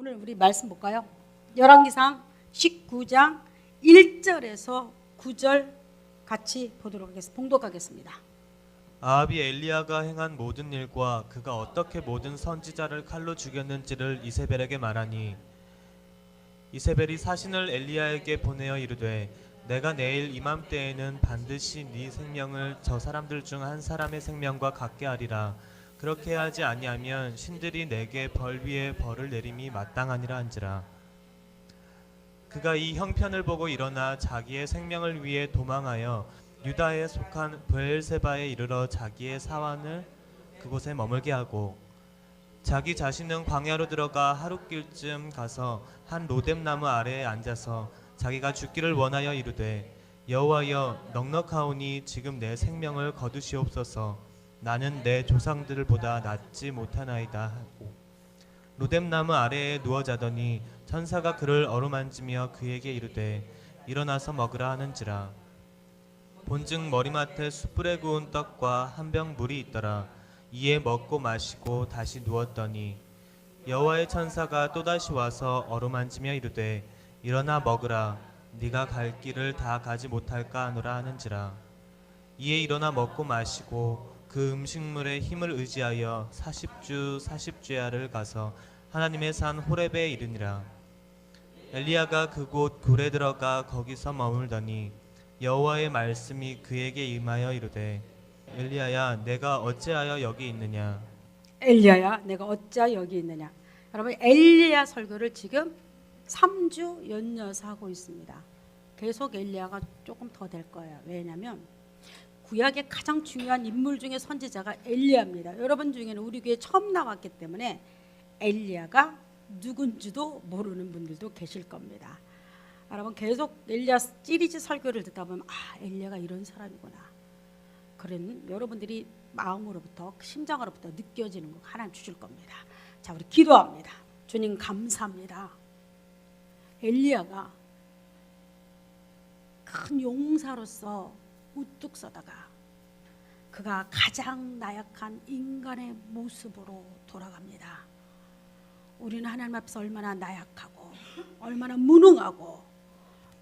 오늘 우리 말씀 볼까요? 열왕기상 19장 1절에서 9절 같이 보도록 하겠습니다. 봉독하겠습니다. 아합이 엘리야가 행한 모든 일과 그가 어떻게 모든 선지자를 칼로 죽였는지를 이세벨에게 말하니 이세벨이 사신을 엘리야에게 보내어 이르되 내가 내일 이맘때에는 반드시 네 생명을 저 사람들 중 한 사람의 생명과 같게 하리라. 그렇게 하지 아니하면 신들이 내게 벌 위에 벌을 내림이 마땅하니라 한지라. 그가 이 형편을 보고 일어나 자기의 생명을 위해 도망하여 유다에 속한 브엘세바에 이르러 자기의 사환을 그곳에 머물게 하고 자기 자신은 광야로 들어가 하룻길쯤 가서 한 로뎀나무 아래에 앉아서 자기가 죽기를 원하여 이르되 여호와여 넉넉하오니 지금 내 생명을 거두시옵소서. 나는 내 조상들보다 낫지 못하나이다 하고 로뎀나무 아래에 누워 자더니 천사가 그를 어루만지며 그에게 이르되 일어나서 먹으라 하는지라. 본즉 머리맡에 숯불에 구운 떡과 한 병 물이 있더라. 이에 먹고 마시고 다시 누웠더니 여호와의 천사가 또다시 와서 어루만지며 이르되 일어나 먹으라. 네가 갈 길을 다 가지 못할까 하노라 하는지라. 이에 일어나 먹고 마시고 그 음식물의 힘을 의지하여 40주 40주야를 가서 하나님의 산 호렙에 이르니라. 엘리야가 그곳 굴에 들어가 거기서 머물더니 여호와의 말씀이 그에게 임하여 이르되 엘리야야 내가 어찌하여 여기 있느냐. 엘리야야 내가 어찌하여 여기 있느냐. 여러분 엘리야 설교를 지금 3주 연이어서 하고 있습니다. 계속 엘리야가 조금 더 될 거예요. 왜냐하면 구약의 가장 중요한 인물 중에 선지자가 엘리야입니다. 여러분 중에는 우리 교회 처음 나왔기 때문에 엘리야가 누군지도 모르는 분들도 계실 겁니다. 여러분 계속 엘리야 시리즈 설교를 듣다 보면 엘리야가 이런 사람이구나. 그런 여러분들이 마음으로부터 심장으로부터 느껴지는 거 하나님 주실 겁니다. 자, 우리 기도합니다. 주님 감사합니다. 엘리야가 큰 용사로서 우뚝 서다가 그가 가장 나약한 인간의 모습으로 돌아갑니다. 우리는 하나님 앞에서 얼마나 나약하고 얼마나 무능하고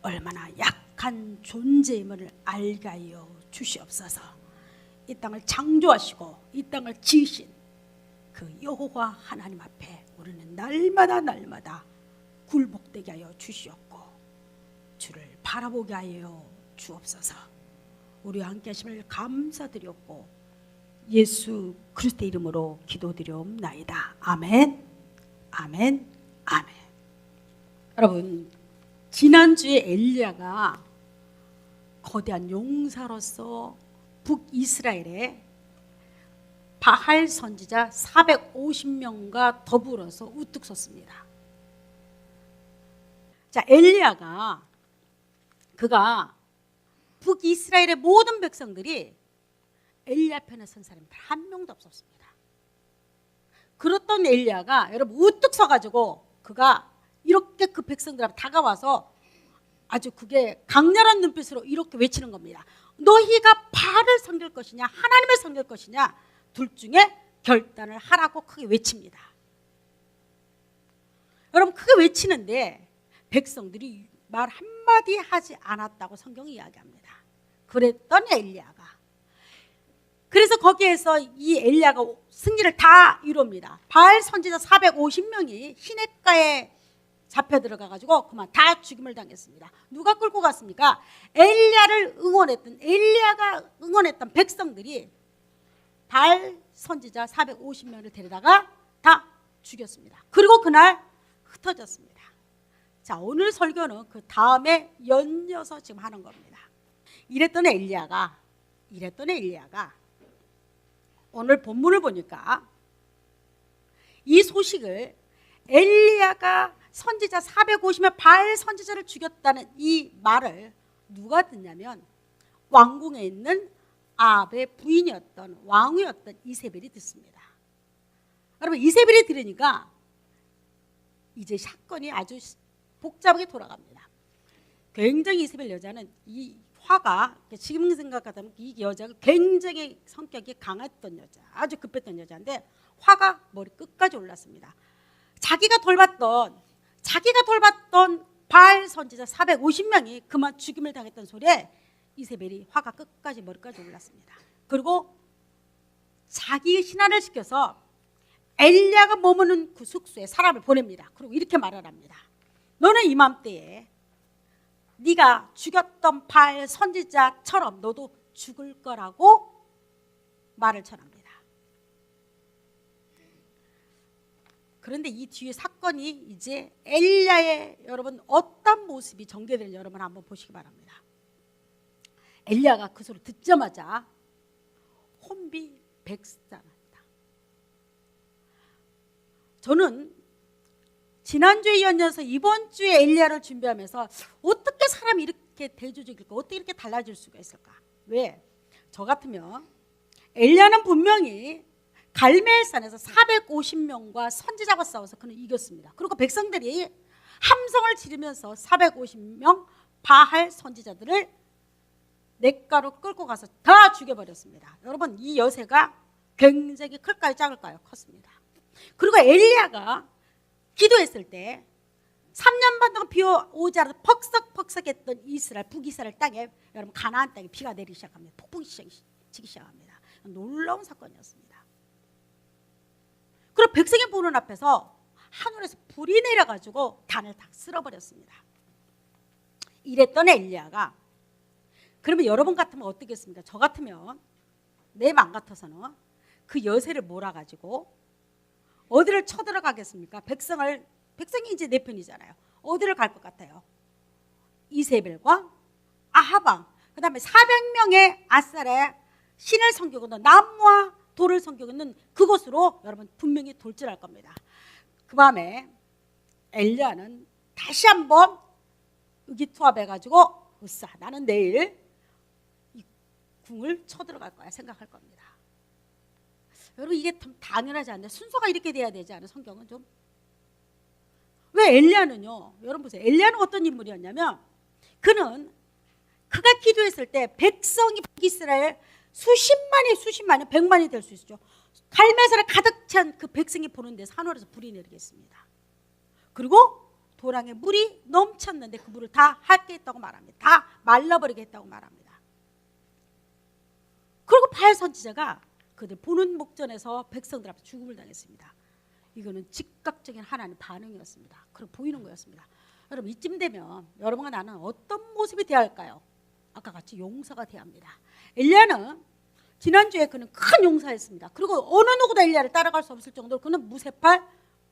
얼마나 약한 존재임을 알게 하여 주시옵소서. 이 땅을 창조하시고 이 땅을 지으신 그 여호와 하나님 앞에 우리는 날마다 굴복되게 하여 주시옵고 주를 바라보게 하여 주옵소서. 우리와 함께 하심을 감사드렸고 예수 그리스도의 이름으로 기도드리옵나이다. 아멘. 아멘. 아멘. 여러분 지난주에 엘리야가 거대한 용사로서 북이스라엘에 바할 선지자 450명과 더불어서 우뚝 섰습니다. 자, 엘리야가 그가 북이스라엘의 모든 백성들이 엘리야 편에 선 사람이 한 명도 없었습니다. 그렇던 엘리야가 여러분 우뚝 서가지고 그가 이렇게 그 백성들 앞에 다가와서 아주 그게 강렬한 눈빛으로 이렇게 외치는 겁니다. 너희가 바알을 섬길 것이냐 하나님을 섬길 것이냐 둘 중에 결단을 하라고 크게 외칩니다. 여러분 크게 외치는데 백성들이 말 한마디 하지 않았다고 성경이 이야기합니다. 그랬던 엘리야가 그래서 거기에서 이 엘리야가 승리를 다 이룹니다. 바알 선지자 450명이 시냇가에 잡혀 들어가가지고 그만 다 죽임을 당했습니다. 누가 끌고 갔습니까? 엘리야가 응원했던 백성들이 바알 선지자 450명을 데려다가 다 죽였습니다. 그리고 그날 흩어졌습니다. 자, 오늘 설교는 그 다음에 연이어서 지금 하는 겁니다. 이랬던 엘리야가 오늘 본문을 보니까 이 소식을 엘리야가 선지자 450명 바알 선지자를 죽였다는 이 말을 누가 듣냐면 왕궁에 있는 아합의 부인이었던 왕후였던 이세벨이 듣습니다. 여러분 이세벨이 들으니까 이제 사건이 아주 복잡하게 돌아갑니다. 굉장히 이세벨 여자는 이 화가 지금 생각하자면 이 여자가 굉장히 성격이 강했던 여자, 아주 급했던 여자인데 화가 머리 끝까지 올랐습니다. 자기가 돌봤던 바알 선지자 450명이 그만 죽임을 당했던 소리에 이세벨이 화가 끝까지 머리까지 올랐습니다. 그리고 자기의 신하를 시켜서 엘리야가 머무는 그 숙소에 사람을 보냅니다. 그리고 이렇게 말을 합니다. 너는 이맘때에 네가 죽였던 바알 선지자처럼 너도 죽을 거라고 말을 전합니다. 그런데 이 뒤에 사건이 이제 엘리야의 여러분 어떤 모습이 전개되는지 여러분 한번 보시기 바랍니다. 엘리야가 그 소리를 듣자마자 혼비백산합니다. 저는 지난주에 이어서 이번 주에 엘리야를 준비하면서 어떻게 사람이 이렇게 대조적일까? 어떻게 이렇게 달라질 수가 있을까? 왜? 저 같으면 엘리야는 분명히 갈멜산에서 450명과 선지자가 싸워서 그는 이겼습니다. 그리고 백성들이 함성을 지르면서 450명 바알 선지자들을 냇가로 끌고 가서 다 죽여버렸습니다. 여러분 이 여세가 굉장히 클까요? 작을까요? 컸습니다. 그리고 엘리야가 기도했을 때 3년 반 동안 비 오지 않아서 퍽석퍽석했던 이스라엘 북이스라엘 땅에 여러분 가나안 땅에 비가 내리기 시작합니다. 폭풍이 치기 시작합니다. 놀라운 사건이었습니다. 그리고 백성이 보는 앞에서 하늘에서 불이 내려가지고 단을 다 쓸어버렸습니다. 이랬던 엘리야가 그러면 여러분 같으면 어떻겠습니까? 저 같으면 내 맘 같아서는 그 여세를 몰아가지고 어디를 쳐들어가겠습니까? 백성이 이제 내 편이잖아요. 어디를 갈 것 같아요? 이세벨과 아하방, 그 다음에 400명의 아살의 신을 섬기고 있는 나무와 돌을 섬기고 있는 그곳으로 여러분 분명히 돌진할 겁니다. 그 밤에 엘리야는 다시 한번 의기투합해가지고 으쌰 나는 내일 이 궁을 쳐들어갈 거야 생각할 겁니다. 여러분 이게 참 당연하지 않나요? 순서가 이렇게 돼야 되지 않아요? 성경은 좀. 왜 엘리야는요? 여러분 보세요. 엘리야는 어떤 인물이었냐면 그가 기도했을 때 백성이 북이스라엘 수십만이 백만이 될 수 있죠. 갈멜산에 가득 찬 그 백성이 보는 데서 하늘에서 불이 내리겠습니다. 그리고 도랑에 물이 넘쳤는데 그 물을 다 핥게 했다고 말합니다. 다 말라버리게 했다고 말합니다. 그리고 바알 선지자가 그들 보는 목전에서 백성들 앞에 죽음을 당했습니다. 이거는 즉각적인 하나님의 반응이었습니다. 그리고 보이는 거였습니다. 여러분 이쯤 되면 여러분과 나는 어떤 모습이 되어야 할까요? 아까 같이 용사가 되어야 합니다. 엘리야는 지난주에 그는 큰 용사였습니다. 그리고 어느 누구도 엘리야를 따라갈 수 없을 정도로 그는 무쇠팔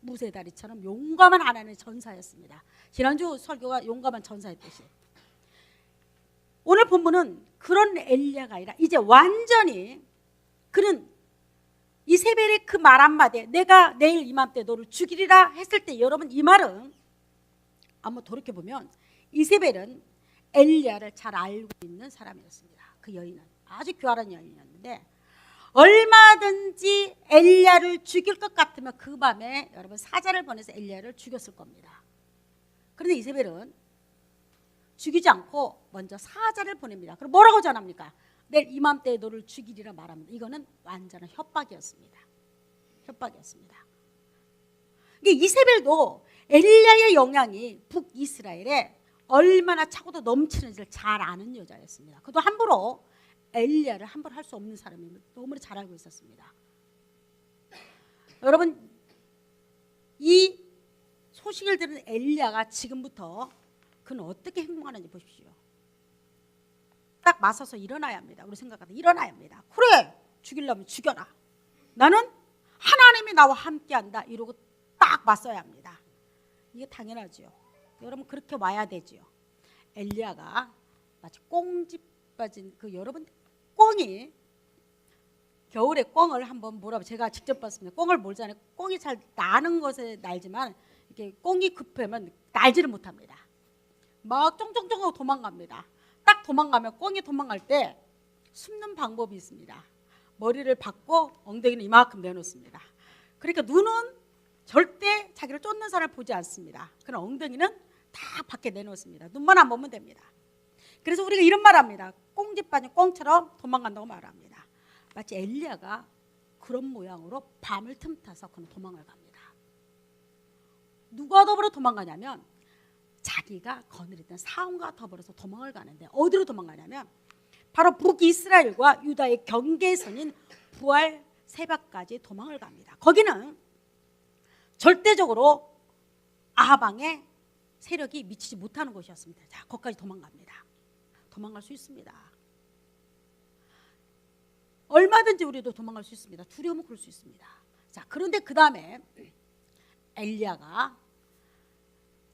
무쇠다리처럼 용감한 하나님의 전사였습니다. 지난주 설교가 용감한 전사였듯이 오늘 본문은 그런 엘리야가 아니라 이제 완전히 그는 이세벨의 그 말 한마디에 내가 내일 이맘때 너를 죽이리라 했을 때 여러분 이 말은 한번 돌이켜보면 이세벨은 엘리야를 잘 알고 있는 사람이었습니다. 그 여인은 아주 교활한 여인이었는데 얼마든지 엘리야를 죽일 것 같으면 그 밤에 여러분 사자를 보내서 엘리야를 죽였을 겁니다. 그런데 이세벨은 죽이지 않고 먼저 사자를 보냅니다. 그럼 뭐라고 전합니까? 내일 이맘때에 너를 죽이리라 말합니다. 이거는 완전한 협박이었습니다. 협박이었습니다. 이세벨도 엘리야의 영향이 북이스라엘에 얼마나 차고도 넘치는지를 잘 아는 여자였습니다. 그도 함부로 엘리야를 함부로 할 수 없는 사람임을 너무나 잘 알고 있었습니다. 여러분 이 소식을 들은 엘리야가 지금부터 그는 어떻게 행동하는지 보십시오. 딱 맞서서 일어나야 합니다. 우리 생각하다 일어나야 합니다. 그래 죽이려면 죽여라. 나는 하나님이 나와 함께한다. 이러고 딱 맞서야 합니다. 이게 당연하죠. 여러분 그렇게 와야 되죠. 엘리야가 마치 꽁지 빠진 그 여러분 꽁이 겨울에 꽁을 한번 몰아봐. 제가 직접 봤습니다. 꽁을 몰잖아요. 꽁이 잘 나는 것에 날지만 이렇게 꽁이 급하면 날지를 못합니다. 막 쫑쫑쫑하고 도망갑니다. 딱 도망가면 꽁이 도망갈 때 숨는 방법이 있습니다. 머리를 박고 엉덩이는 이만큼 내놓습니다. 그러니까 눈은 절대 자기를 쫓는 사람을 보지 않습니다. 그러나 엉덩이는 다 밖에 내놓습니다. 눈만 안 보면 됩니다. 그래서 우리가 이런 말합니다. 꽁지 빠진 꽁처럼 도망간다고 말합니다. 마치 엘리야가 그런 모양으로 밤을 틈타서 그는 도망을 갑니다. 누가 더불어 도망가냐면 자기가 거느렸던 사원과 더불어서 도망을 가는데 어디로 도망가냐면 바로 북이스라엘과 유다의 경계선인 부활 새벽까지 도망을 갑니다. 거기는 절대적으로 아합왕의 세력이 미치지 못하는 곳이었습니다. 자, 거기까지 도망갑니다. 도망갈 수 있습니다. 얼마든지 우리도 도망갈 수 있습니다. 두려우면 그럴 수 있습니다. 자, 그런데 그 다음에 엘리야가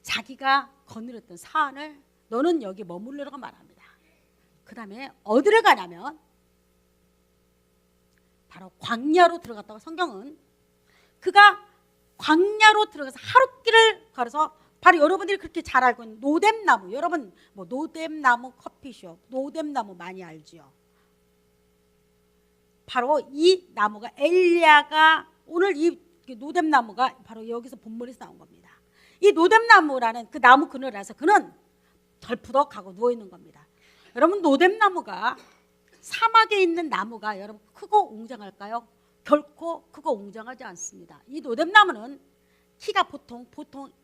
자기가 거느렸던 사안을 너는 여기 머물러라고 말합니다. 그 다음에 어디를 가냐면 바로 광야로 들어갔다고 성경은 그가 광야로 들어가서 하룻길을 걸어서 바로 여러분들이 그렇게 잘 알고 있는 노뎀나무, 여러분 뭐 노뎀나무 커피숍, 노뎀나무 많이 알지요. 바로 이 나무가 엘리야가 오늘 이 노뎀나무가 바로 여기서 본문에서 나온 겁니다. 이 노뎀나무라는 그 나무 그늘에서 그는 덜푸덕하고 누워 있는 겁니다. 여러분 노뎀나무가 사막에 있는 나무가 여러분 크고 웅장할까요? 결코 크고 웅장하지 않습니다. 이 노뎀나무는 키가 보통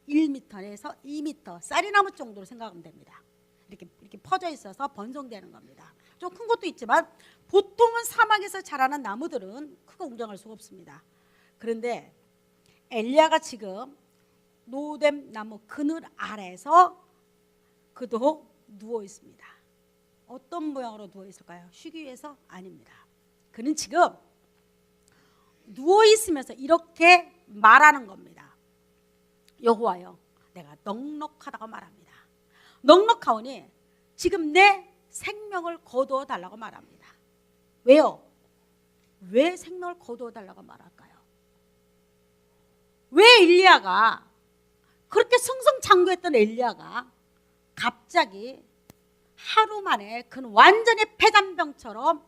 1m에서 2m 쌀이나무 정도로 생각하면 됩니다. 이렇게 퍼져 있어서 번성되는 겁니다. 좀 큰 것도 있지만 보통은 사막에서 자라는 나무들은 크고 웅장할 수가 없습니다. 그런데 엘리야가 지금 노뎀나무 그늘 아래에서 그도 누워 있습니다. 어떤 모양으로 누워 있을까요? 쉬기 위해서? 아닙니다. 그는 지금 누워 있으면서 이렇게 말하는 겁니다. 여호와여, 내가 넉넉하다고 말합니다. 넉넉하오니 지금 내 생명을 거두어 달라고 말합니다. 왜요? 왜 생명을 거두어 달라고 말할까요? 왜 엘리야가 그렇게 승승장구했던 엘리야가 갑자기 하루 만에 그는 완전히 폐잔병처럼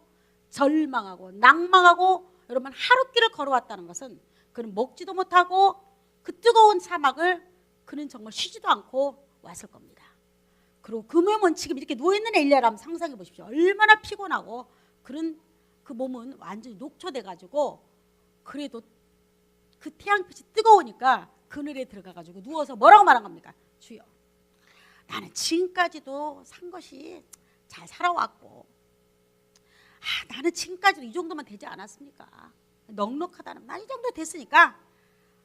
절망하고 낭망하고 여러분 하룻길을 걸어왔다는 것은 그는 먹지도 못하고 그 뜨거운 사막을 그는 정말 쉬지도 않고 왔을 겁니다. 그리고 그 몸은 지금 이렇게 누워있는 엘리야라면 상상해 보십시오. 얼마나 피곤하고 그는 그 몸은 완전히 녹초돼 가지고 그래도 그 태양빛이 뜨거우니까 그늘에 들어가 가지고 누워서 뭐라고 말한 겁니까? 주여, 나는 지금까지도 산 것이 잘 살아왔고 나는 지금까지도 이 정도만 되지 않았습니까? 넉넉하다는 난 이 정도 됐으니까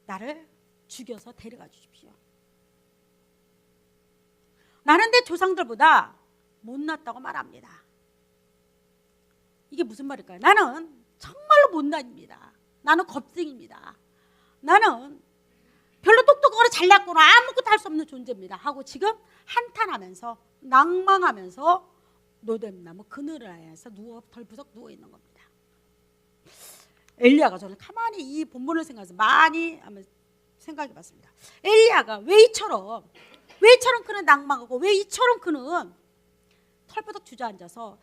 나를 죽여서 데려가 주십시오. 나는 내 조상들보다 못났다고 말합니다. 이게 무슨 말일까요? 나는 정말로 못난입니다. 나는 겁쟁입니다. 나는 별로 똑똑하거나 잘났거나 아무것도 할 수 없는 존재입니다 하고 지금 한탄하면서 낭망하면서 노뎀나무 그늘 아래에서 덜부석 누워 있는 겁니다. 엘리야가 저는 가만히 이 본문을 생각해서 많이 한번 생각해 봤습니다. 엘리야가 왜 이처럼 그는 낭망하고 왜 이처럼 그는 털부덕 주저앉아서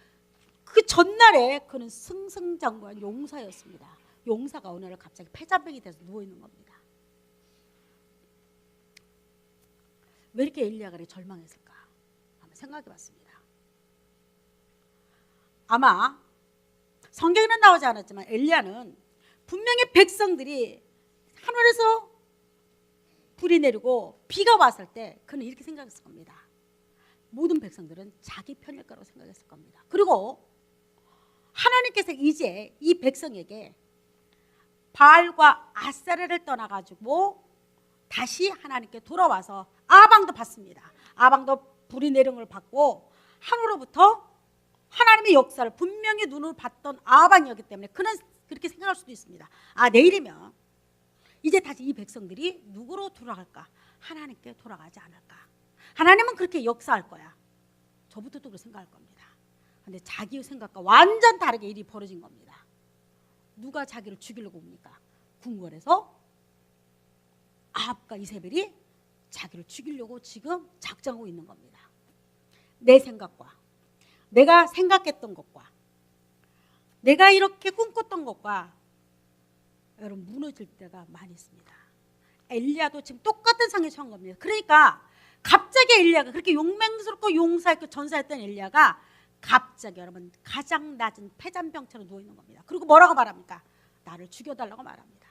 그 전날에 그는 승승장구한 용사였습니다. 용사가 어느 날 갑자기 폐잔병이 돼서 누워 있는 겁니다. 왜 이렇게 엘리야가 절망했을까? 한번 생각해 봤습니다. 아마 성경에는 나오지 않았지만 엘리야는 분명히 백성들이 하늘에서 불이 내리고 비가 왔을 때 그는 이렇게 생각했을 겁니다. 모든 백성들은 자기 편일 거라고 생각했을 겁니다. 그리고 하나님께서 이제 이 백성에게 바알과 아세라를 떠나가지고 다시 하나님께 돌아와서 아방도 받습니다. 아방도 불이 내린 걸 받고 하늘로부터 하나님의 역사를 분명히 눈으로 봤던 아방이었기 때문에 그는 그렇게 생각할 수도 있습니다. 내일이면 이제 다시 이 백성들이 누구로 돌아갈까? 하나님께 돌아가지 않을까? 하나님은 그렇게 역사할 거야. 저부터도 그렇게 생각할 겁니다. 그런데 자기의 생각과 완전 다르게 일이 벌어진 겁니다. 누가 자기를 죽이려고 옵니까? 궁궐에서 아합과 이세벨이 자기를 죽이려고 지금 작정하고 있는 겁니다. 내 생각과 내가 생각했던 것과 내가 이렇게 꿈꿨던 것과 여러분 무너질 때가 많이 있습니다. 엘리야도 지금 똑같은 상황에 처한 겁니다. 그러니까 갑자기 엘리야가 그렇게 용맹스럽고 용사했고 전사했던 엘리야가 갑자기 여러분 가장 낮은 폐잔병처럼 누워있는 겁니다. 그리고 뭐라고 말합니까? 나를 죽여달라고 말합니다.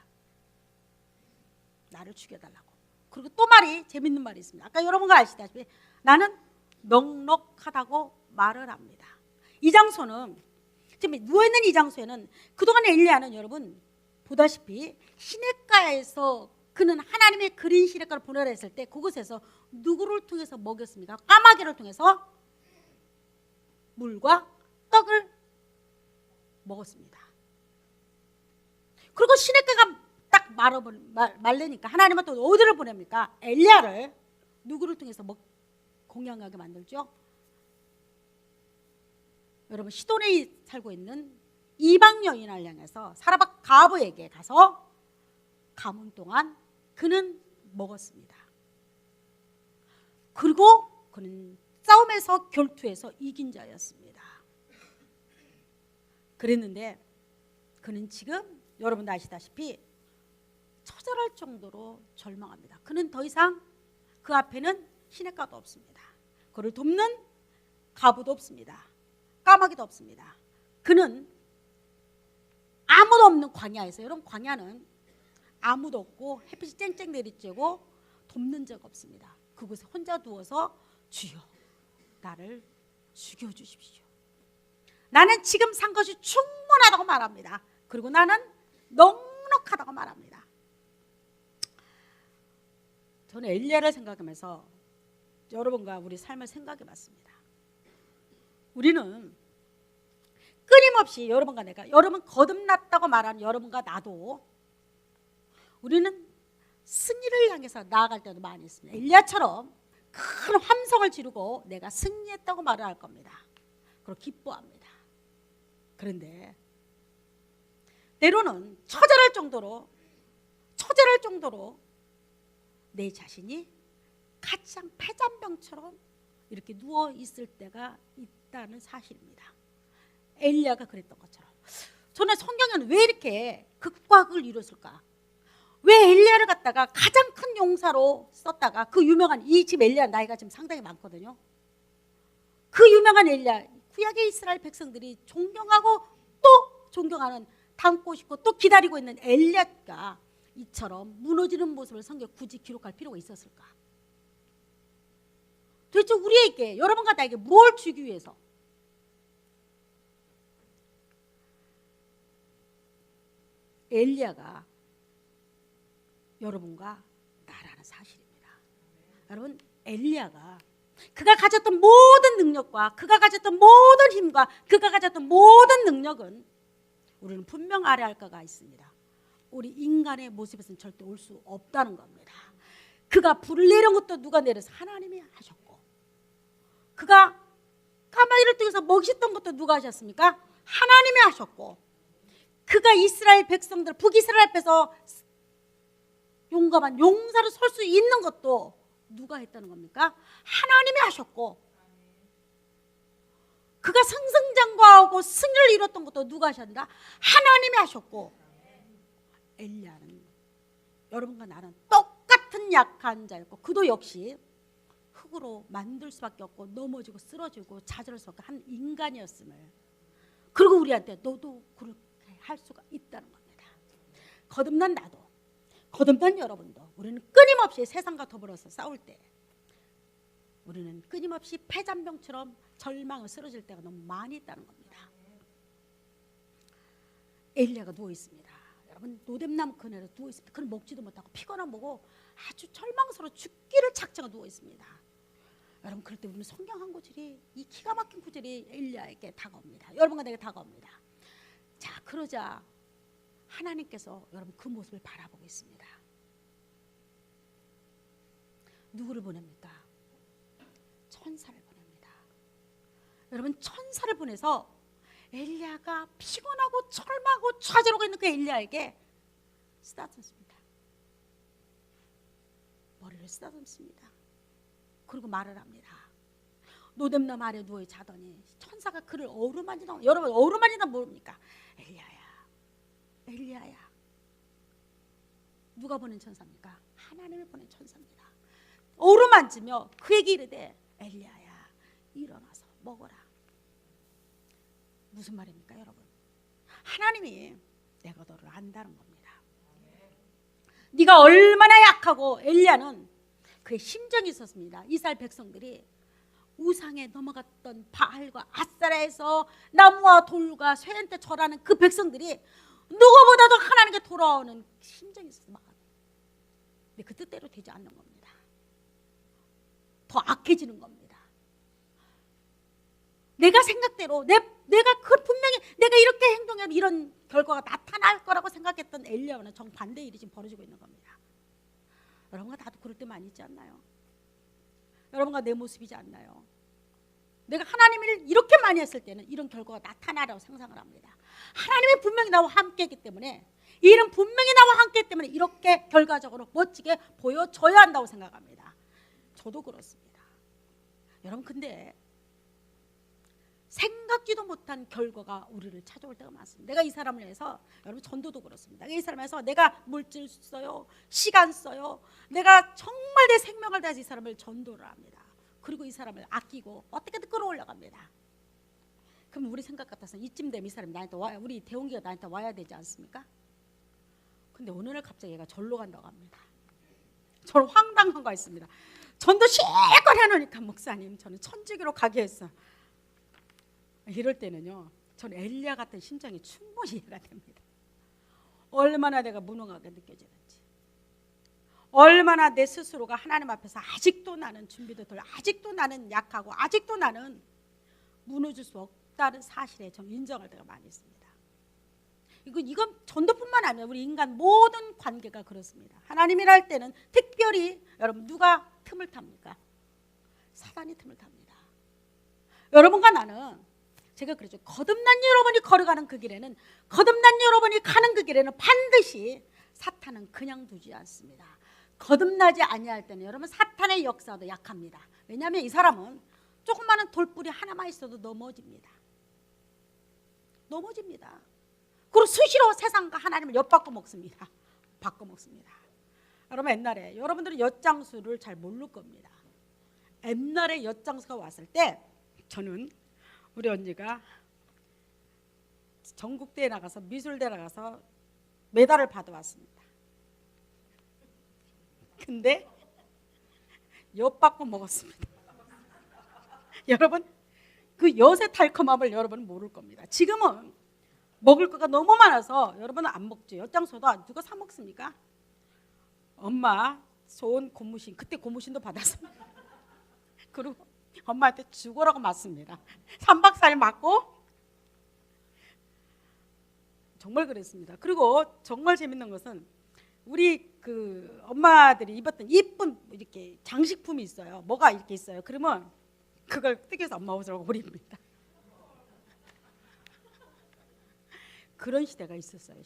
나를 죽여달라고. 그리고 또 말이 재밌는 말이 있습니다. 아까 여러분가 아시다시피 나는 넉넉하다고 말을 합니다. 이 장소는 지금 누워있는 이 장소에는 그동안 엘리야는 여러분 보다시피 시냇가에서 그는 하나님의 그린 시냇가를 보내라 했을 때 그곳에서 누구를 통해서 먹였습니까? 까마귀를 통해서 물과 떡을 먹었습니다. 그리고 시냇가가 딱 말르니까 하나님은 또 어디를 보냅니까? 엘리야를 누구를 통해서 공양하게 만들죠? 여러분 시돈에 살고 있는 이방 여인을 향해서 사라밧 가부에게 가서 가문 동안 그는 먹었습니다. 그리고 그는 싸움에서 결투에서 이긴 자였습니다. 그랬는데 그는 지금 여러분도 아시다시피 처절할 정도로 절망합니다. 그는 더 이상 그 앞에는 시냇가도 없습니다. 그를 돕는 가부도 없습니다. 까마귀도 없습니다. 그는 아무도 없는 광야에서, 여러분 광야는 아무도 없고 햇빛이 쨍쨍 내리쬐고 돕는 자가 없습니다. 그곳에 혼자 누워서 주여 나를 죽여주십시오. 나는 지금 산 것이 충분하다고 말합니다. 그리고 나는 넉넉하다고 말합니다. 저는 엘리야를 생각하면서 여러분과 우리 삶을 생각해 봤습니다. 우리는 끊임없이 여러분과 내가, 여러분 거듭났다고 말하는 여러분과 나도 우리는 승리를 향해서 나아갈 때도 많이 있습니다. 엘리야처럼 큰 함성을 지르고 내가 승리했다고 말을 할 겁니다. 그리고 기뻐합니다. 그런데 때로는 처절할 정도로 내 자신이 가장 폐잔병처럼 이렇게 누워 있을 때가 있다는 사실입니다. 엘리야가 그랬던 것처럼. 저는 성경에는 왜 이렇게 극과 극을 이뤘을까? 왜 엘리야를 갖다가 가장 큰 용사로 썼다가 그 유명한, 이 집 엘리야 나이가 지금 상당히 많거든요. 그 유명한 엘리야, 구약의 이스라엘 백성들이 존경하고 또 존경하는, 닮고 싶고 또 기다리고 있는 엘리야가 이처럼 무너지는 모습을 성경에 굳이 기록할 필요가 있었을까? 도대체 우리에게, 여러분과 나에게 뭘 주기 위해서? 엘리야가 여러분과 나라는 사실입니다. 여러분, 엘리야가 그가 가졌던 모든 능력과 그가 가졌던 모든 힘과 그가 가졌던 모든 능력은 우리는 분명 아뢰할 거가 있습니다. 우리 인간의 모습에서는 절대 올 수 없다는 겁니다. 그가 불을 내린 것도 누가 내려서? 하나님이 하셨고, 그가 까마귀를 통해서 먹이셨던 것도 누가 하셨습니까? 하나님이 하셨고, 그가 이스라엘 백성들, 북이스라엘 앞에서 용감한 용사로 설 수 있는 것도 누가 했다는 겁니까? 하나님이 하셨고, 그가 승승장구하고 승리를 이뤘던 것도 누가 하셨는가? 하나님이 하셨고, 엘리야는 여러분과 나는 똑같은 약한 자였고, 그도 역시 흙으로 만들 수밖에 없고 넘어지고 쓰러지고 좌절할 수 없고 한 인간이었음을, 그리고 우리한테 너도 그렇게 할 수가 있다는 겁니다. 거듭난 나도, 거듭난 여러분도, 우리는 끊임없이 세상과 더불어서 싸울 때 우리는 끊임없이 폐잔병처럼 절망을 쓰러질 때가 너무 많이 있다는 겁니다. 엘리야가 누워 있습니다. 여러분, 노뎀나무 그늘에 누워 있습니다. 그는 먹지도 못하고 피곤한 보고 아주 절망스러워 죽기를 작정하고 누워 있습니다. 여러분, 그럴 때 우리는 성경 한 구절이, 이 기가 막힌 구절이 엘리야에게 다가옵니다. 여러분과 내게 다가옵니다. 자, 그러자 하나님께서 여러분 그 모습을 바라보고 있습니다. 누구를 보냅니까? 천사를 보냅니다. 여러분, 천사를 보내서 엘리야가 피곤하고 철망하고 좌절하고 있는 그 엘리야에게 쓰다듬습니다. 머리를 쓰다듬습니다. 그리고 말을 합니다. 노뎀나무 아래 누워 자더니 천사가 그를 어루만지다. 여러분, 어루만지다 모릅니까? 엘리야야, 엘리야야. 누가 보낸 천사입니까? 하나님이 보낸 천사입니다. 어루만지며 그에게 이르되, 엘리야야, 일어나서 먹어라. 무슨 말입니까, 여러분? 하나님이 내가 너를 안다는 겁니다. 네가 얼마나 약하고. 엘리야는 그의 심정이 있었습니다. 이스라엘 백성들이 우상에 넘어갔던 바알과 아스타라에서 나무와 돌과 쇠한테 절하는 그 백성들이 누구보다도 하나님께 돌아오는 심정이 있었어요. 근데 그 뜻대로 되지 않는 겁니다. 더 악해지는 겁니다. 내가 생각대로 내가 그 분명히 내가 이렇게 행동하면 이런 결과가 나타날 거라고 생각했던 엘리야와는 정반대의 일이 지금 벌어지고 있는 겁니다. 여러분과 나도 그럴 때 많이 있지 않나요? 여러분과 내 모습이지 않나요? 내가 하나님을 이렇게 많이 했을 때는 이런 결과가 나타나라고 상상을 합니다. 하나님이 분명히 나와 함께했기 때문에, 이 일은 분명히 나와 함께했기 때문에 이렇게 결과적으로 멋지게 보여줘야 한다고 생각합니다. 저도 그렇습니다. 여러분, 근데 생각지도 못한 결과가 우리를 찾아올 때가 많습니다. 내가 이 사람을 위해서, 여러분 전도도 그렇습니다. 내가 이 사람을 위해서 내가 물질 써요, 시간 써요, 내가 정말 내 생명을 다해서 이 사람을 전도를 합니다. 그리고 이 사람을 아끼고 어떻게든 끌어올려갑니다. 그럼 우리 생각 같아서는 이쯤 되면 이 사람이 나한테 와야, 우리 대웅기가 나한테 와야 되지 않습니까? 근데 어느 날 갑자기 얘가 절로 간다고 합니다. 저는 황당한 거 있습니다. 전도 실컷 해놓으니까 목사님 저는 천주교로 가게 했어. 이럴 때는요, 저는 엘리야 같은 심정이 충분히 이해가 됩니다. 얼마나 내가 무능하게 느껴지는지, 얼마나 내 스스로가 하나님 앞에서 아직도 나는 준비도 덜, 아직도 나는 약하고 아직도 나는 무너질 수 없다는 사실에 좀 인정할 때가 많이 있습니다. 이건 전도뿐만 아니라 우리 인간 모든 관계가 그렇습니다. 하나님이라 할 때는 특별히 여러분 누가 틈을 탑니까? 사단이 틈을 탑니다. 여러분과 나는, 제가 그러죠, 거듭난 여러분이 걸어가는 그 길에는, 거듭난 여러분이 가는 그 길에는 반드시 사탄은 그냥 두지 않습니다. 거듭나지 아니할 때는 여러분 사탄의 역사도 약합니다. 왜냐하면 이 사람은 조그마한 돌뿌리 하나만 있어도 넘어집니다. 그리고 수시로 세상과 하나님을 엿바꿔 먹습니다. 바꿔 먹습니다. 여러분, 옛날에 여러분들은 엿장수를 잘 모를 겁니다. 옛날에 엿장수가 왔을 때 저는 우리 언니가 전국대회 나가서, 미술대회 나가서 메달을 받아왔습니다. 근데 엿바꿔 먹었습니다. 여러분, 그 엿의 달콤함을 여러분은 모를 겁니다. 지금은 먹을 거가 너무 많아서 여러분은 안 먹죠. 엿장소도 누가 사 먹습니까? 엄마 좋은 고무신, 그때 고무신도 받았습니다. 그리고 엄마한테 죽어라고 맞습니다. 3박 4일 맞고 정말 그랬습니다. 그리고 정말 재밌는 것은 우리 그 엄마들이 입었던 이쁜 이렇게 장식품이 있어요. 뭐가 이렇게 있어요. 그러면 그걸 뜯겨서 엄마 옷으로 버립니다. 그런 시대가 있었어요.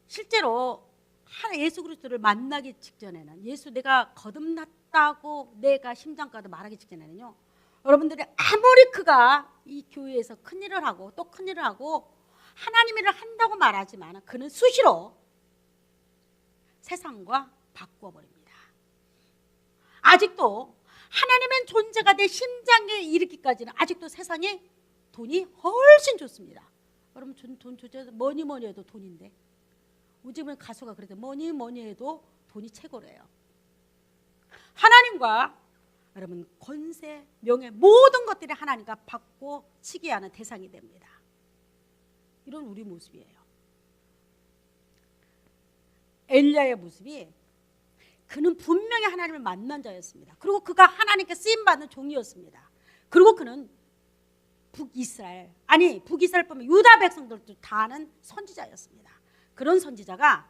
실제로 예수 그리스도를 만나기 직전에는, 예수 내가 거듭났다고 내가 심장가도 말하기 직전에는요, 여러분들이 아무리 그가 이 교회에서 큰일을 하고 또 큰일을 하고 하나님 일을 한다고 말하지만 그는 수시로 세상과 바꿔버립니다. 아직도 하나님의 존재가 내 심장에 이르기까지는 아직도 세상에 돈이 훨씬 좋습니다. 여러분, 돈 좋죠. 뭐니 해도 돈인데, 요즘은 가수가 그래도 뭐니 해도 돈이 최고래요. 하나님과 여러분 권세, 명예, 모든 것들이 하나님과 받고 치게 하는 대상이 됩니다. 이런 우리 모습이에요. 엘리야의 모습이, 그는 분명히 하나님을 만난 자였습니다. 그리고 그가 하나님께 쓰임받는 종이었습니다. 그리고 그는 북이스라엘뿐만 유다 백성들도 다 아는 선지자였습니다. 그런 선지자가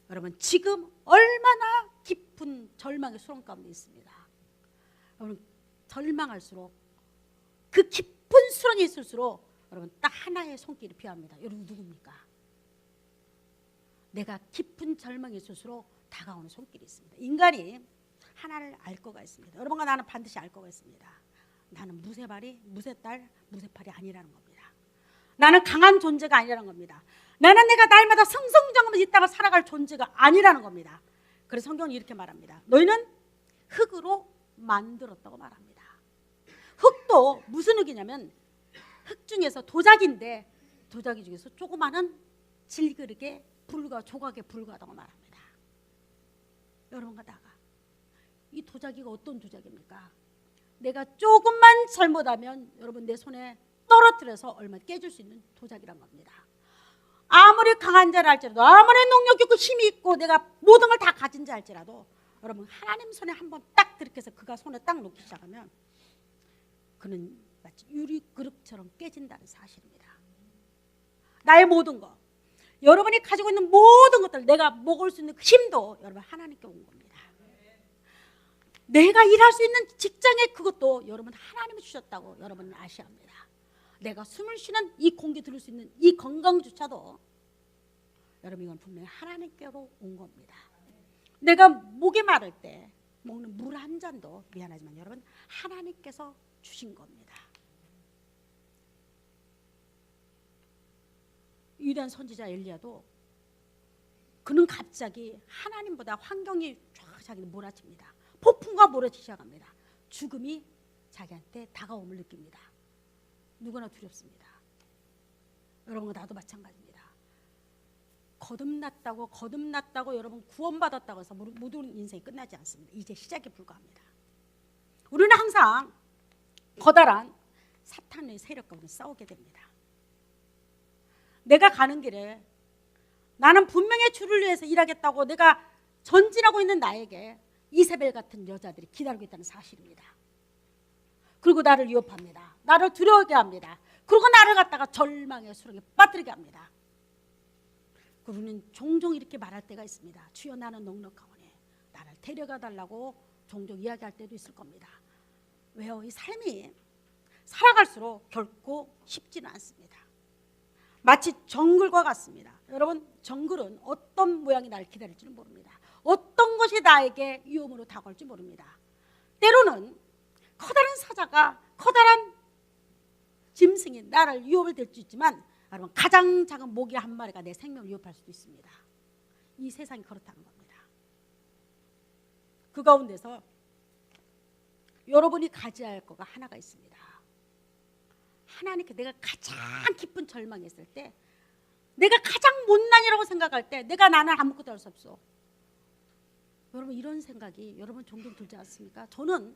여러분 지금 얼마나 깊은 절망의 수렁 가운데 있습니다. 여러분, 절망할수록, 그 깊은 수렁에 있을수록 여러분 딱 하나의 손길이 필요합니다. 여러분 누굽니까? 내가 깊은 절망에 있을수록 다가오는 손길이 있습니다. 인간이 하나를 알 거가 있습니다. 여러분과 나는 반드시 알 거가 있습니다. 나는 무쇠발이, 무쇠딸, 무쇠팔이 아니라는 겁니다. 나는 강한 존재가 아니라는 겁니다. 나는 내가 날마다 성성장하면서 이 땅을 살아갈 존재가 아니라는 겁니다. 그래서 성경은 이렇게 말합니다. 너희는 흙으로 만들었다고 말합니다. 흙도 무슨 흙이냐면, 흙 중에서 도자기인데, 도자기 중에서 조그마한 질그릇에 불과 조각에 불과하다고 말합니다. 여러분과 나가 이 도자기가 어떤 도자기입니까? 내가 조금만 잘못하면 여러분 내 손에 떨어뜨려서 얼마 깨질 수 있는 도자기란 겁니다. 아무리 강한 자라 할지라도, 아무리 능력 있고 힘이 있고 내가 모든 걸 다 가진 자 할지라도, 여러분 하나님 손에 한번 딱 들이켜서 그가 손에 딱 놓기 시작하면 그는 마치 유리 그릇처럼 깨진다는 사실입니다. 나의 모든 것, 여러분이 가지고 있는 모든 것들, 내가 먹을 수 있는 그 힘도 여러분 하나님께 온 겁니다. 내가 일할 수 있는 직장의 그것도 여러분 하나님이 주셨다고 여러분은 아셔야 합니다. 내가 숨을 쉬는 이 공기 들을 수 있는 이 건강조차도 여러분 이건 분명히 하나님께로 온 겁니다. 내가 목이 마를 때 먹는 물 한 잔도 미안하지만 여러분 하나님께서 주신 겁니다. 위대한 선지자 엘리야도 그는 갑자기 하나님보다 환경이 쫙 자기를 몰아칩니다. 폭풍과 몰아치기 시작합니다. 죽음이 자기한테 다가옴을 느낍니다. 누구나 두렵습니다. 여러분과 나도 마찬가지입니다. 거듭났다고 여러분 구원받았다고 해서 모든 인생이 끝나지 않습니다. 이제 시작에 불과합니다. 우리는 항상 커다란 사탄의 세력과 우리는 싸우게 됩니다. 내가 가는 길에 나는 분명히 주를 위해서 일하겠다고 내가 전진하고 있는 나에게 이세벨 같은 여자들이 기다리고 있다는 사실입니다. 그리고 나를 위협합니다. 나를 두려워하게 합니다. 그리고 나를 갖다가 절망의 수렁에 빠뜨리게 합니다. 우리는 종종 이렇게 말할 때가 있습니다. 주여 나는 넉넉하오니 나를 데려가 달라고 종종 이야기할 때도 있을 겁니다. 왜요? 이 삶이 살아갈수록 결코 쉽지는 않습니다. 마치 정글과 같습니다. 여러분 정글은 어떤 모양이 나를 기다릴지는 모릅니다. 어떤 것이 나에게 위험으로 다가올지 모릅니다. 때로는 커다란 사자가, 커다란 짐승이 나를 위협을 될 수 있지만 여러분 가장 작은 모기 한 마리가 내 생명을 위협할 수도 있습니다. 이 세상이 그렇다는 겁니다. 그 가운데서 여러분이 가져야 할 거가 하나가 있습니다. 하나님께 내가 가장 깊은 절망이 있을 때, 내가 가장 못난이라고 생각할 때, 내가 나는 아무것도 할 수 없어. 여러분 이런 생각이 여러분 종종 들지 않습니까? 저는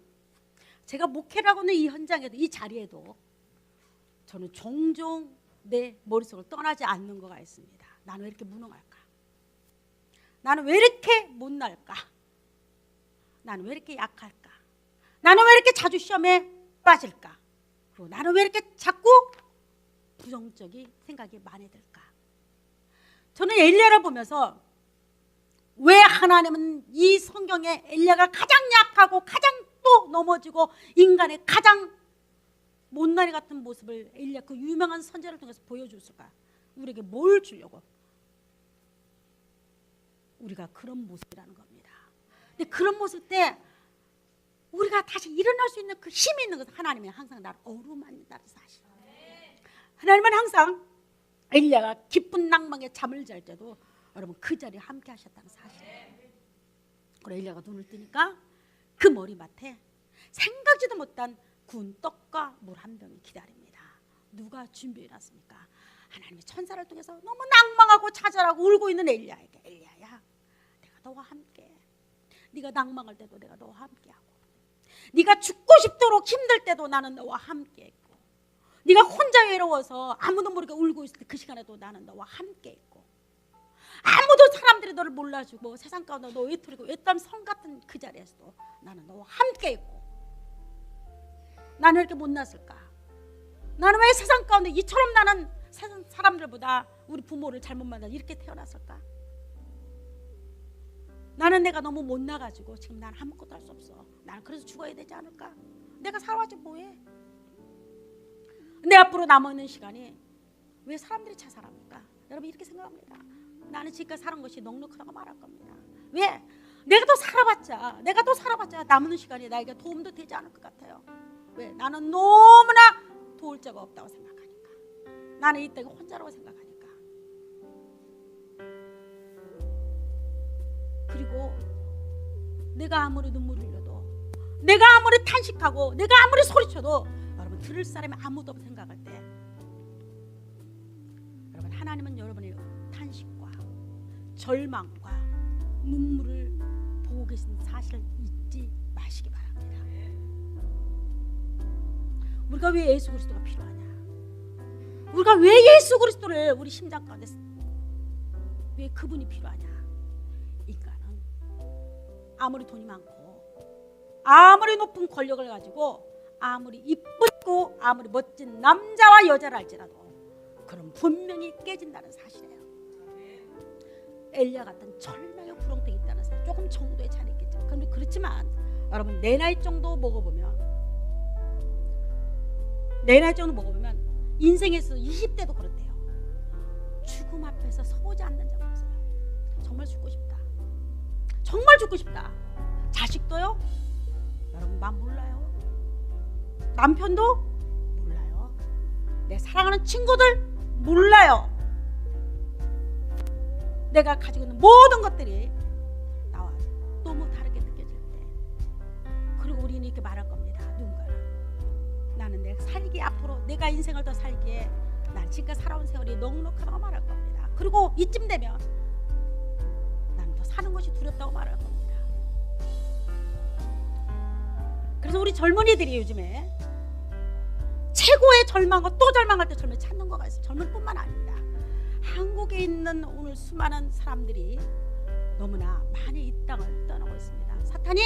제가 목회를 하고 있는 이 현장에도, 이 자리에도 저는 종종 내 머릿속을 떠나지 않는 거가 있습니다. 나는 왜 이렇게 무능할까? 나는 왜 이렇게 못날까? 나는 왜 이렇게 약할까? 나는 왜 이렇게 자주 시험에 빠질까? 그리고 나는 왜 이렇게 자꾸 부정적인 생각이 많이 들까? 저는 엘리야를 보면서 왜 하나님은 이 성경에 엘리야가 가장 약하고 가장 또 넘어지고 인간의 가장 못난이 같은 모습을 엘리야 그 유명한 선지자를 통해서 보여줬을까? 우리에게 뭘 주려고? 우리가 그런 모습이라는 겁니다. 근데 그런 모습 때 우리가 다시 일어날 수 있는 그 힘이 있는 것은 하나님이 항상 나를 어루만진다는 사실. 하나님은 항상 엘리야가 깊은 낭망에 잠을 잘 때도 여러분 그 자리에 함께 하셨다는 사실. 그리고 엘리야가 눈을 뜨니까 그 머리맡에 생각지도 못한 구운 떡과 물 한 병이 기다립니다. 누가 준비해놨습니까? 하나님의 천사를 통해서 너무 낭망하고 좌절하고 울고 있는 엘리야에게, 엘리야야 내가 너와 함께, 네가 낭망할 때도 내가 너와 함께하고, 네가 죽고 싶도록 힘들 때도 나는 너와 함께했고, 네가 혼자 외로워서 아무도 모르게 울고 있을 때 그 시간에도 나는 너와 함께했고, 아무도 사람들이 너를 몰라주고 세상 가운데 너 외톨이고 외딴 성 같은 그 자리에서도 나는 너와 함께했고, 나는 왜 이렇게 못났을까? 나는 왜 세상 가운데 이처럼 나는 세상 사람들보다 우리 부모를 잘못 만나서 이렇게 태어났을까? 나는 내가 너무 못나가지고 지금 나는 아무것도 할 수 없어. 나는 그래서 죽어야 되지 않을까? 내가 살아가지고 뭐해? 내 앞으로 남아있는 시간이 왜 사람들이 자살합니까? 여러분 이렇게 생각합니다. 나는 지금까지 살은 것이 넉넉하다고 말할 겁니다. 왜? 내가 더 살아봤자 남은 시간이 나에게 도움도 되지 않을 것 같아요. 왜? 나는 너무나 도울 자가 없다고 생각하니까. 나는 이 땅에 혼자라고 생각하니까. 그리고 내가 아무리 눈물을 흘려도, 내가 아무리 탄식하고, 내가 아무리 소리쳐도 여러분 들을 사람이 아무도 없다고 생각할 때, 여러분 하나님은 여러분의 탄식과 절망과 눈물을 보고 계신 사실을 잊지 마시기 바랍니다. 우리가 왜 예수 그리스도가 필요하냐? 우리가 왜 예수 그리스도를 우리 심장 가운데 왜 그분이 필요하냐? 인간은 아무리 돈이 많고 아무리 높은 권력을 가지고 아무리 이쁘고 아무리 멋진 남자와 여자를 할지라도 그럼 분명히 깨진다는 사실이에요. 엘리야 같은 절망의 구렁텅이 있다는 사실, 조금 정도의 차이는 있겠죠. 그런데 그렇지만 여러분 내 나이 정도 먹어보면 인생에서 20대도 그렇대요. 죽음 앞에서 서보지 않는 적 없어요. 정말 죽고 싶다. 정말 죽고 싶다. 자식도요? 여러분 맘 몰라요. 남편도 몰라요. 내 사랑하는 친구들 몰라요. 내가 가지고 있는 모든 것들이 나와 너무 다르게 느껴질 때, 그리고 우리는 이렇게 말할 겁니다. 누군가는 나는 내가 살기에, 앞으로 내가 인생을 더 살기에 난 지금까지 살아온 세월이 넉넉하다고 말할 겁니다. 그리고 이쯤 되면 나는 더 사는 것이 두렵다고 말할 겁니다. 그래서 우리 젊은이들이 요즘에 최고의 절망과 또 절망할 때 젊은이 찾는 거가 있어요. 젊은뿐만 아닙니다. 한국에 있는 오늘 수많은 사람들이 너무나 많이 이 땅을 떠나고 있습니다. 사탄이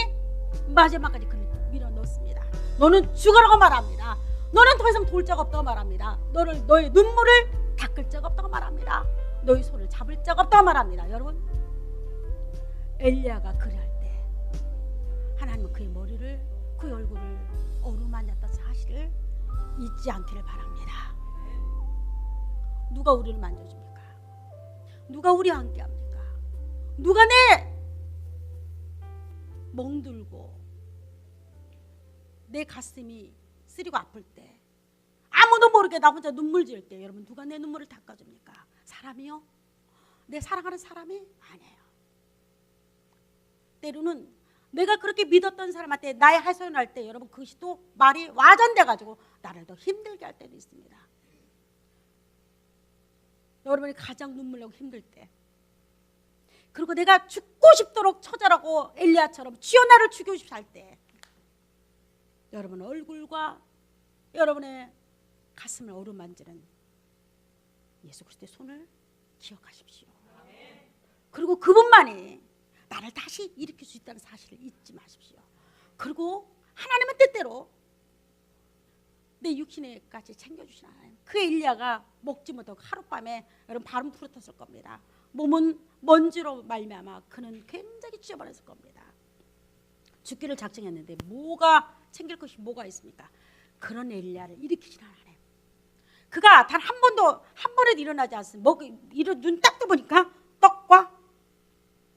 마지막까지 그를 밀어넣습니다. 너는 죽으라고 말합니다. 너는 더 이상 돌 적 없다고 말합니다. 너의 눈물을 닦을 적 없다고 말합니다. 너의 손을 잡을 적 없다고 말합니다. 여러분, 엘리야가 그리할 때 하나님은 그의 머리를, 그의 얼굴을 어루만졌던 사실을 잊지 않기를 바랍니다. 누가 우리를 만져줍니까? 누가 우리와 함께합니까? 누가 내 멍들고 내 가슴이 쓰리고 아플 때, 아무도 모르게 나 혼자 눈물 지을 때, 여러분 누가 내 눈물을 닦아줍니까? 사람이요? 내 사랑하는 사람이? 아니에요. 때로는 내가 그렇게 믿었던 사람한테 나의 하소연할 때, 여러분 그것이 또 말이 와전돼가지고 나를 더 힘들게 할 때도 있습니다. 여러분이 가장 눈물 나고 힘들 때, 그리고 내가 죽고 싶도록 처절하고 엘리야처럼 주여 나를 죽이고 싶어 할 때, 여러분 얼굴과 여러분의 가슴을 어루만지는 예수 그리스도의 손을 기억하십시오. 그리고 그분만이 나를 다시 일으킬 수 있다는 사실을 잊지 마십시오. 그리고 하나님은 때때로 내 육신에까지 챙겨주시는 하나님, 그 엘리야가 먹지 못하고 하룻밤에 여러분 발은 부르텄을 겁니다. 몸은 먼지로 말미암아 그는 굉장히 찢어버렸을 겁니다. 죽기를 작정했는데 뭐가 챙길 것이 뭐가 있습니까? 그런 엘리야를 일으키시는 하나님, 그가 단 한 번에도 일어나지 않습니다. 눈 딱 떠보니까 떡과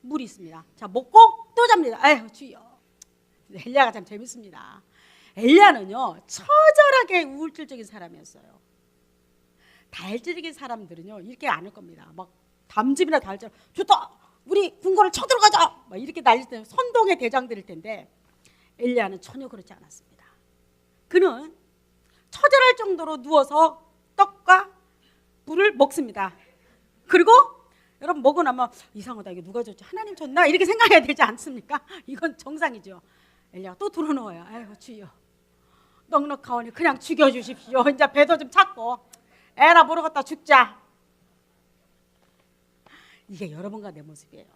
물이 있습니다. 자, 먹고 또 잡니다. 아유 주여. 엘리야가 참 재밌습니다. 엘리야는요 처절하게 우울증적인 사람이었어요. 다혈질적인 사람들은요 이렇게 안 할 겁니다. 막 담즙이나 다혈질, 좋다 우리 궁궐을 쳐들어가자 막 이렇게 날릴 때 선동의 대장들일 텐데, 엘리야는 전혀 그렇지 않았습니다. 그는 처절할 정도로 누워서 떡과 물을 먹습니다. 그리고 여러분 먹고 나면 이상하다, 이게 누가 줬지, 하나님 줬나 이렇게 생각해야 되지 않습니까? 이건 정상이죠. 엘리야가 또 들어놓아요. 아이고 주여, 넉넉하오니 그냥 죽여주십시오. 이제 배도 좀 찾고 에라 모르겠다 죽자. 이게 여러분과 내 모습이에요.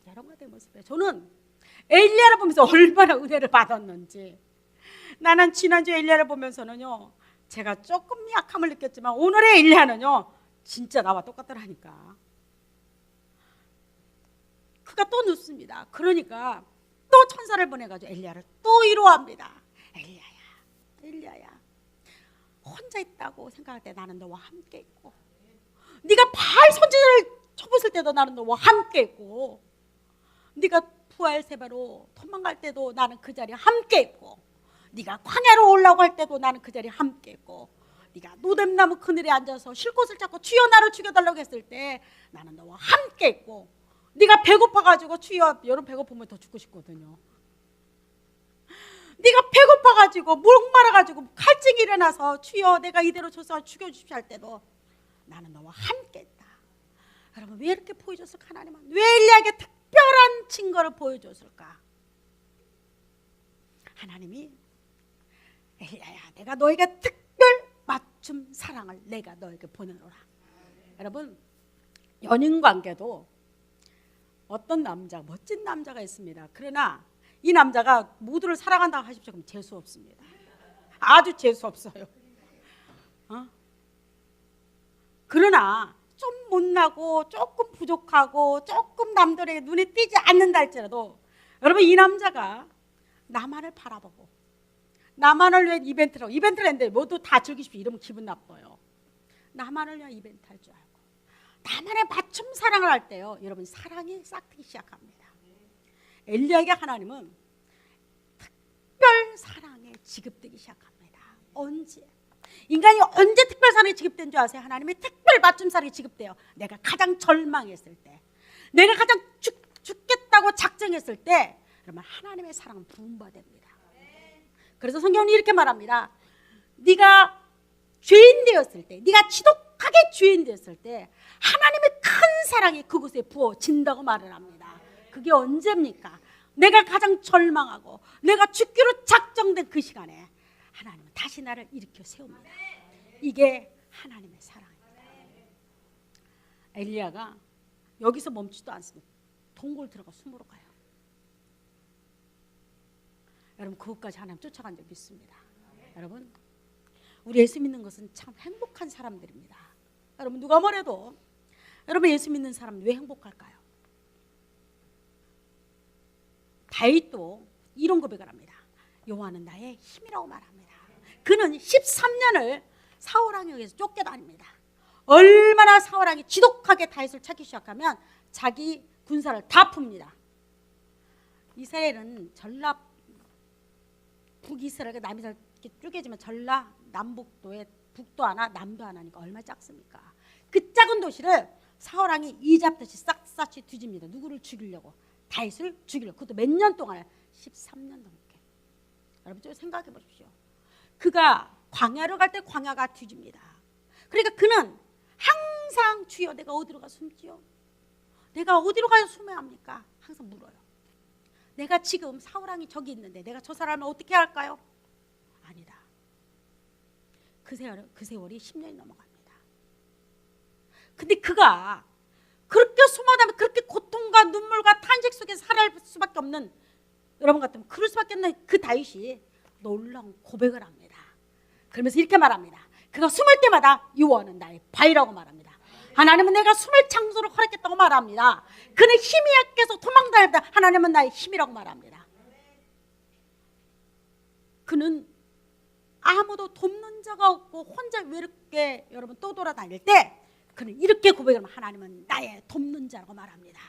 여러분과 내 모습이에요. 저는 엘리야를 보면서 얼마나 은혜를 받았는지, 나는 지난주 엘리야를 보면서는요 제가 조금 약함을 느꼈지만 오늘의 엘리야는요 진짜 나와 똑같더라니까. 그가 또 눕습니다. 그러니까 또 천사를 보내가지고 엘리야를 또 위로합니다. 엘리야야 혼자 있다고 생각할 때 나는 너와 함께 있고, 네가 바알 선지자를 쳐부술 때도 나는 너와 함께 있고, 네가 부활 세바로 도망갈 때도 나는 그 자리에 함께 있고, 네가 광야로 올라오고 할 때도 나는 그 자리에 함께 있고, 네가 노뎀나무 그늘에 앉아서 쉴 곳을 찾고 주여 나를 죽여달라고 했을 때 나는 너와 함께 있고, 네가 배고파가지고 주여, 여러분 배고프면 더 죽고 싶거든요. 네가 배고파가지고 목마라가지고 칼증이 일어나서 주여 내가 이대로 줘서 죽여주십시오 할 때도 나는 너와 함께 있다. 여러분 왜 이렇게 보여줬을까? 하나님은 왜 엘리야에게 특별한 증거를 보여줬을까? 하나님이 엘리야야, 내가 너에게 특별 맞춤 사랑을 내가 너에게 보내노라. 여러분 연인 관계도 어떤 남자, 멋진 남자가 있습니다. 그러나 이 남자가 모두를 사랑한다고 하십시오. 그럼 재수 없습니다. 아주 재수 없어요. 그러나 좀 못나고 조금 부족하고 조금 남들에게 눈에 띄지 않는다 할지라도 여러분 이 남자가 나만을 바라보고 나만을 위한 이벤트를 했는데 모두 다 즐기십시오. 이러면 기분 나빠요. 나만을 위한 이벤트 할 줄 알고 나만의 맞춤 사랑을 할 때요, 여러분 사랑이 싹트기 시작합니다. 엘리야에게 하나님은 특별 사랑에 지급되기 시작합니다. 언제? 인간이 언제 특별 사랑에 지급된 줄 아세요? 하나님의 특별 맞춤 사랑에 지급돼요. 내가 가장 절망했을 때, 내가 가장 죽겠다고 작정했을 때, 그러면 하나님의 사랑은 부음받습니다. 그래서 성경은 이렇게 말합니다. 네가 죄인 되었을 때, 네가 지독하게 죄인 되었을 때 하나님의 큰 사랑이 그곳에 부어진다고 말을 합니다. 그게 언제입니까? 내가 가장 절망하고 내가 죽기로 작정된 그 시간에 하나님은 다시 나를 일으켜 세웁니다. 이게 하나님의 사랑입니다. 엘리야가 여기서 멈추지도 않습니다. 동굴 들어가 숨으러 가요. 여러분 그것까지 하나님 쫓아간 적이 있습니다. 여러분 우리 예수 믿는 것은 참 행복한 사람들입니다. 여러분 누가 뭐래도 여러분 예수 믿는 사람은 왜 행복할까요? 다윗도 이런 고백을 합니다. 여호와는 나의 힘이라고 말합니다. 그는 13년을 사울왕에 의해서 쫓겨다닙니다. 얼마나 사울왕이 지독하게 다윗을 찾기 시작하면 자기 군사를 다 풉니다. 이스라엘은 전라 북이스라엘과 남이스라엘 이렇게 쪼개지면 전라 남북도에 북도 하나 남도 하나니까 얼마나 작습니까? 그 작은 도시를 사울왕이 이잡듯이 싹싹이 뒤집니다. 누구를 죽이려고? 다윗을 죽이려고. 그것도 몇 년 동안 13년 넘게. 여러분 좀 생각해 보십시오. 그가 광야로 갈 때 광야가 뒤집니다. 그러니까 그는 항상 주여 내가 어디로 가서 숨지요? 내가 어디로 가서 숨어야 합니까? 항상 물어요. 내가 지금 사울왕이 저기 있는데 내가 저 사람을 어떻게 할까요? 아니다. 그 세월이 10년이 넘어갑니다. 근데 그가 그렇게 숨어다면 그렇게 고통과 눈물과 탄식 속에서 살아갈 수밖에 없는, 여러분 같으면 그럴 수밖에 없는 그 다윗이 놀라운 고백을 합니다. 그러면서 이렇게 말합니다. 그가 숨을 때마다 여호와는 나의 바위라고 말합니다. 하나님은 내가 숨을 장소를 허락했다고 말합니다. 그는 힘이 약해서 도망다닙니다. 하나님은 나의 힘이라고 말합니다. 그는 아무도 돕는 자가 없고 혼자 외롭게 여러분 떠돌아다닐 때 그는 이렇게 고백을 하면 하나님은 나의 돕는 자라고 말합니다.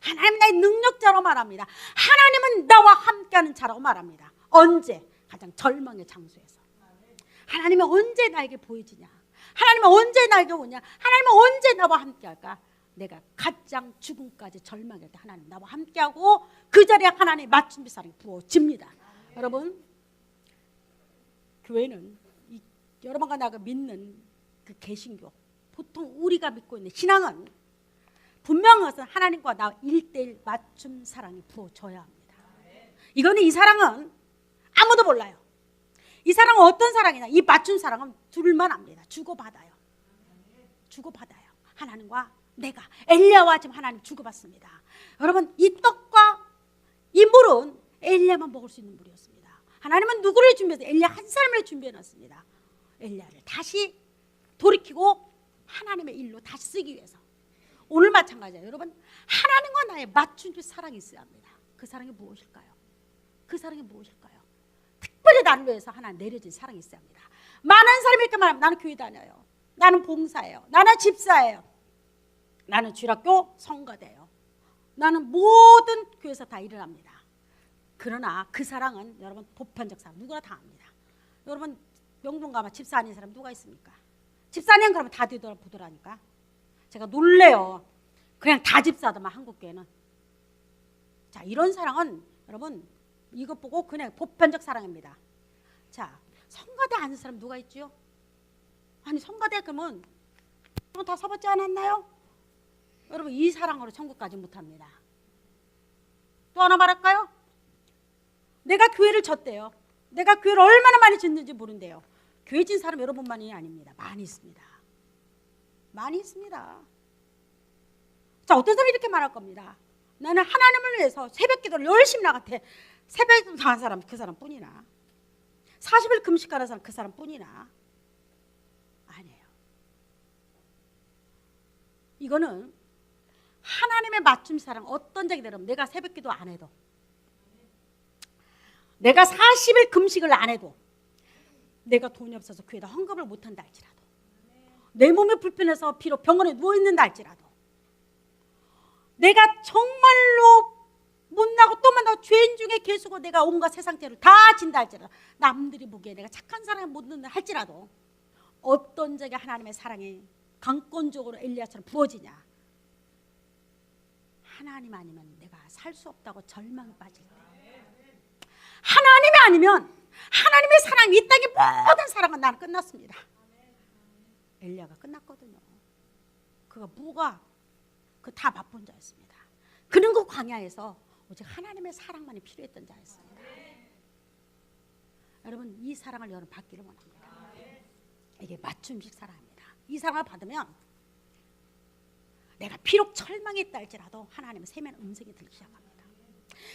하나님은 나의 능력자라고 말합니다. 하나님은 나와 함께하는 자라고 말합니다. 언제? 가장 절망의 장소에서. 하나님은 언제 나에게 보이지냐? 하나님은 언제 나에게 오냐? 하나님은 언제 나와 함께할까? 내가 가장 죽음까지 절망할 때 하나님 나와 함께하고 그 자리에 하나님의 맞춤비 사랑이 부어집니다. 여러분 교회는 여러분과 나가 믿는 그 개신교, 보통 우리가 믿고 있는 신앙은 분명한 것은 하나님과 나 1:1 맞춤 사랑이 부어져야 합니다. 이거는 이 사랑은 아무도 몰라요. 이 사랑은 어떤 사랑이냐? 이 맞춤 사랑은 둘만 압니다. 주고받아요. 주고받아요. 하나님과 내가, 엘리야와 지금 하나님 주고받습니다. 여러분 이 떡과 이 물은 엘리야만 먹을 수 있는 물이었습니다. 하나님은 누구를 준비해서? 엘리야 한 사람을 준비해 놨습니다. 엘리야를 다시 돌이키고 하나님의 일로 다시 쓰기 위해서. 오늘 마찬가지예요. 여러분 하나님과 나의 맞춤 사랑이 있어야 합니다. 그 사랑이 무엇일까요? 그 사랑이 무엇일까요? 특별히 나를 위해서 하나님 내려진 사랑이 있어야 합니다. 많은 사람이 이렇게 말하면 나는 교회 다녀요. 나는 봉사해요. 나는 집사예요. 나는 주일학교 성가대요. 나는 모든 교회에서 다 일을 합니다. 그러나 그 사랑은 여러분 보편적 사랑 누구나 다 합니다. 여러분 명동 가면 집사 아닌 사람 누가 있습니까? 집사 아니면 그러면 다 뒤돌아보더라니까. 제가 놀래요. 그냥 다 집사더만 한국교회는. 자 이런 사랑은 여러분 이것 보고 그냥 보편적 사랑입니다. 자 성가대 아는 사람 누가 있죠? 아니 성가대 그러면 다 서봤지 않았나요? 여러분 이 사랑으로 천국 가지 못합니다. 또 하나 말할까요? 내가 교회를 졌대요. 내가 교회를 얼마나 많이 짓는지 모른대요. 교회 진 사람 여러분만이 아닙니다. 많이 있습니다. 많이 있습니다. 자, 어떤 사람이 이렇게 말할 겁니다. 나는 하나님을 위해서 새벽 기도를 열심히 나갔대. 새벽 기도 나간 사람 그 사람뿐이나 40일 금식하는 사람 그 사람뿐이나 아니에요. 이거는 하나님의 맞춤 사랑. 어떤 적이 되면 내가 새벽 기도 안 해도, 내가 40일 금식을 안 해도, 내가 돈이 없어서 교회에다 헌금을 못한다 할지라도, 내 몸이 불편해서 비록 병원에 누워있는다 할지라도, 내가 정말로 못나고 또 만나고 죄인 중에 계수고 내가 온갖 세상 죄를 다 진다 할지라도, 남들이 보기에 내가 착한 사람이 못 듣는다 할지라도, 어떤 적에 하나님의 사랑이 강권적으로 엘리야처럼 부어지냐? 하나님 아니면 내가 살 수 없다고 절망에 빠질 때, 하나님이 아니면, 하나님의 사랑, 이 땅의 모든 사랑은 나는 끝났습니다. 엘리야가 끝났거든요. 그가 무가 그 다 맛본 자였습니다. 그는 그 광야에서 오직 하나님의 사랑만이 필요했던 자였습니다. 여러분 이 사랑을 여러분 받기를 원합니다. 이게 맞춤식 사랑입니다. 이 사랑을 받으면 내가 비록 절망했다 할지라도 하나님은 세면 음성이 들기 시작합니다.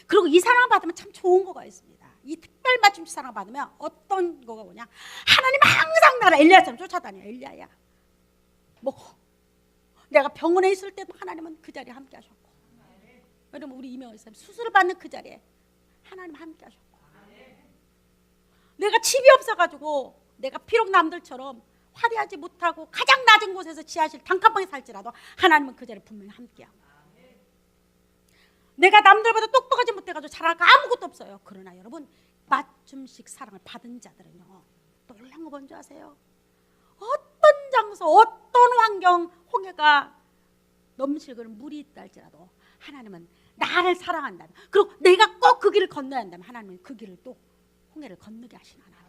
그리고 이 사랑을 받으면 참 좋은 거가 있습니다. 이 특별 맞춤식 사랑을 받으면 어떤 거가 뭐냐? 하나님은 항상 나를 엘리야처럼 쫓아다녀. 엘리야야 뭐 내가 병원에 있을 때도 하나님은 그 자리에 함께 하셨고, 여러분 우리 이명호 목사님 수술을 받는 그 자리에 하나님 함께 하셨고, 내가 집이 없어가지고 내가 비록 남들처럼 화려하지 못하고 가장 낮은 곳에서 지하실 단칸방에 살지라도 하나님은 그 자리에 분명히 함께하고, 내가 남들보다 똑똑하지 못해가지고 잘할 거 아무것도 없어요. 그러나 여러분 맞춤식 사랑을 받은 자들은요 놀란 거 뭔지 아세요? 어떤 장소, 어떤 환경, 홍해가 넘실거리는 물이 있다 할지라도 하나님은 나를 사랑한다면, 그리고 내가 꼭 그 길을 건너야 한다면 하나님은 그 길을 또 홍해를 건너게 하시는 하나님.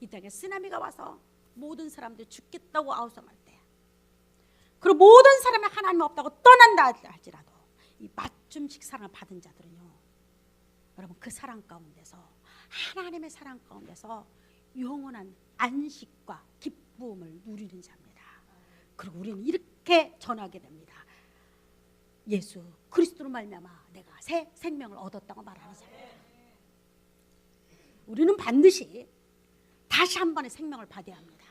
이 땅에 쓰나미가 와서 모든 사람들이 죽겠다고 아우성할 때, 그리고 모든 사람이 하나님 없다고 떠난다 할지라도 이 맞춤식 사랑을 받은 자들은요 여러분 그 사랑 가운데서, 하나님의 사랑 가운데서 영원한 안식과 기쁨을 누리는 자입니다. 그리고 우리는 이렇게 전하게 됩니다. 예수 그리스도로 말미암아 내가 새 생명을 얻었다고 말하는 자입니다. 우리는 반드시 다시 한 번의 생명을 받아야 합니다.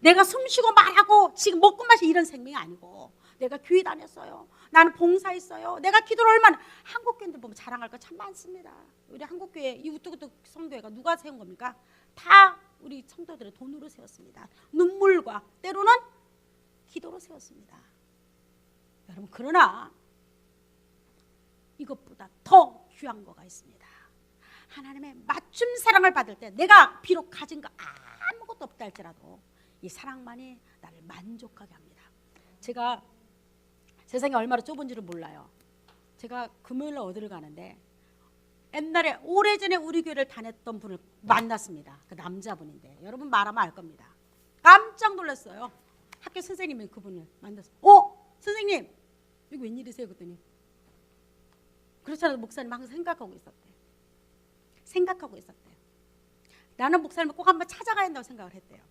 내가 숨쉬고 말하고 지금 먹고 마시 이런 생명이 아니고, 내가 교회 다녔어요, 나는 봉사했어요, 내가 기도를 얼마나, 한국교회들 보면 자랑할 거 참 많습니다. 우리 한국교회 이 우뚝우뚝 성교회가 누가 세운 겁니까? 다 우리 성도들의 돈으로 세웠습니다. 눈물과 때로는 기도로 세웠습니다. 여러분 그러나 이것보다 더 귀한 거가 있습니다. 하나님의 맞춤 사랑을 받을 때 내가 비록 가진 거 아무것도 없다 할지라도 이 사랑만이 나를 만족하게 합니다. 제가 세상이 얼마나 좁은지를 몰라요. 제가 금요일날 어디를 가는데 옛날에 오래전에 우리 교회를 다녔던 분을 만났습니다. 그 남자분인데 여러분 말하면 알 겁니다. 깜짝 놀랐어요. 학교 선생님이 그분을 만났어요. 선생님 여기 웬일이세요? 그랬더니 그렇잖아요. 목사님 항상 생각하고 있었대요. 나는 목사님을 꼭 한번 찾아가야 한다고 생각을 했대요.